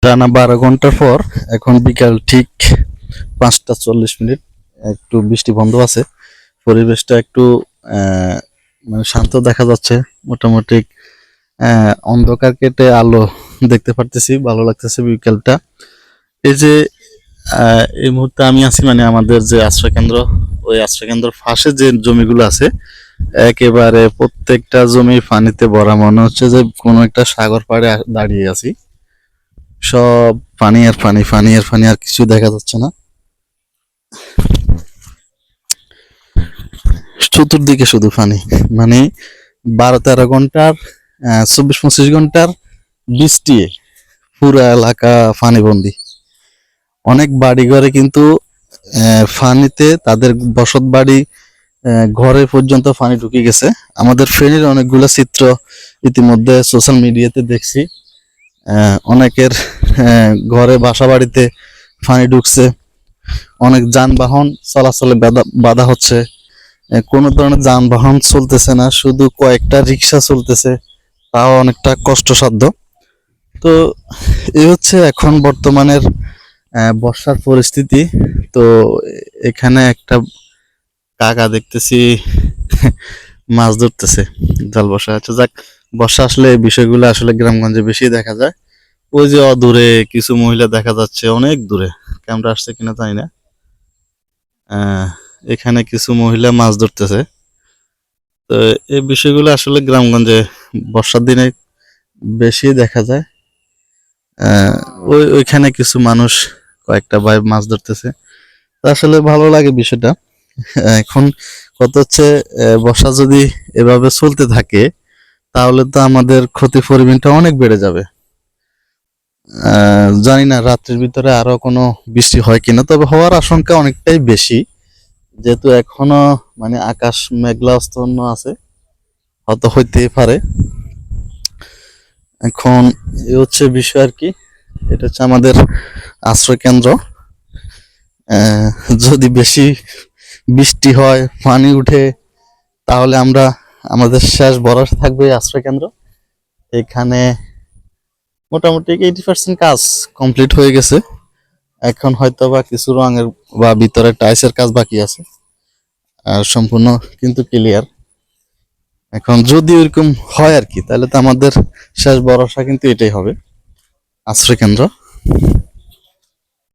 টানা 12 ঘন্টার পর এখন বিকাল ঠিক 5টা 40 মিনিট। একটু বৃষ্টি বন্ধ আছে, পরিবেশটা একটু মানে শান্ত দেখা যাচ্ছে মোটামুটি। অন্ধকার কেটে আলো দেখতে পারতেছি, ভালো লাগতেছে বিকেলটা। এই যে এই মুহূর্তে আমি আছি মানে আমাদের যে আশ্রয় কেন্দ্র, ওই আশ্রয় কেন্দ্রের পাশে যে জমিগুলো আছে একেবারে প্রত্যেকটা জমি পানিতে ভরা, মনে হচ্ছে যে কোনো একটা সাগর পাড়ে দাঁড়িয়ে আছি। সব পানি আর পানি, পানি আর পানি, আর কিছু দেখা যাচ্ছে না। চতুর্দিকে শুধু পানি, মানে 12-13 ঘন্টার 24-25 ঘন্টার বৃষ্টি পুরো এলাকা পানিবন্দি। অনেক বাড়ি ঘরে কিন্তু পানিতে তাদের বসত বাড়ি, ঘরে পর্যন্ত পানি ঢুকে গেছে। আমাদের ফেনীর অনেকগুলো চিত্র ইতিমধ্যে সোশ্যাল মিডিয়াতে দেখছি। অনেকের ঘরে বাসা বাড়িতে পানি ঢুকছে, অনেক যানবাহন চলাচলে বাধা হচ্ছে। কোনো ধরনের যানবাহন চলতেছে না, শুধু কয়েকটা রিক্সা চলতেছে, তাও অনেকটা কষ্টসাধ্য। তো এই হচ্ছে এখন বর্তমানের বর্ষার পরিস্থিতি। তো এখানে একটা কাকা দেখতেছি মাছ ধরতেছে, জাল বসা আছে। যাক, বর্ষা আসলে এই বিষয়গুলো আসলে গ্রামগঞ্জে বেশি দেখা যায়। ওই যে অদূরে কিছু মহিলা দেখা যাচ্ছে, অনেক দূরে, ক্যামেরা আসছে কিনা জানি না। আহ, এখানে কিছু মহিলা মাছ ধরতেছে। তো এই বিষয়গুলো আসলে গ্রামগঞ্জে বর্ষার দিনে বেশি দেখা যায়। আহ, ওইখানে কিছু মানুষ, কয়েকটা ভাই মাছ ধরতেছে। তো আসলে ভালো লাগে বিষয়টা। এখন কত হচ্ছে, বর্ষা যদি এভাবে চলতে থাকে তাহলে তো আমাদের ক্ষতির পরিমাণটা অনেক বেড়ে যাবে। জানি না রাত্রির ভিতরে আরো কোনো বৃষ্টি হয় কিনা, তবে হওয়ার আশঙ্কা অনেকটাই বেশি, যেহেতু এখনো মানে আকাশ মেঘলাচ্ছন্ন আছে, হয়তো হইতেই পারে। এখন এ হচ্ছে বিষয় আর কি। এটা হচ্ছে আমাদের আশ্রয় কেন্দ্র। আহ, যদি বেশি বৃষ্টি হয়, পানি উঠে, তাহলে আমরা, আমাদের শেষ ভরসা থাকবে এই আশ্রয় কেন্দ্র। এখানে মোটামুটি 80% কাজ কমপ্লিট হয়ে গেছে। এখন হয়তো বা কিছু রঙের বা ভিতরে টাইলসের কাজ বাকি আছে, আর সম্পূর্ণ কিন্তু ক্লিয়ার। এখন যদি ওইরকম হয় আর কি, তাহলে তো আমাদের শেষ ভরসা কিন্তু এটাই হবে, আশ্রয় কেন্দ্র।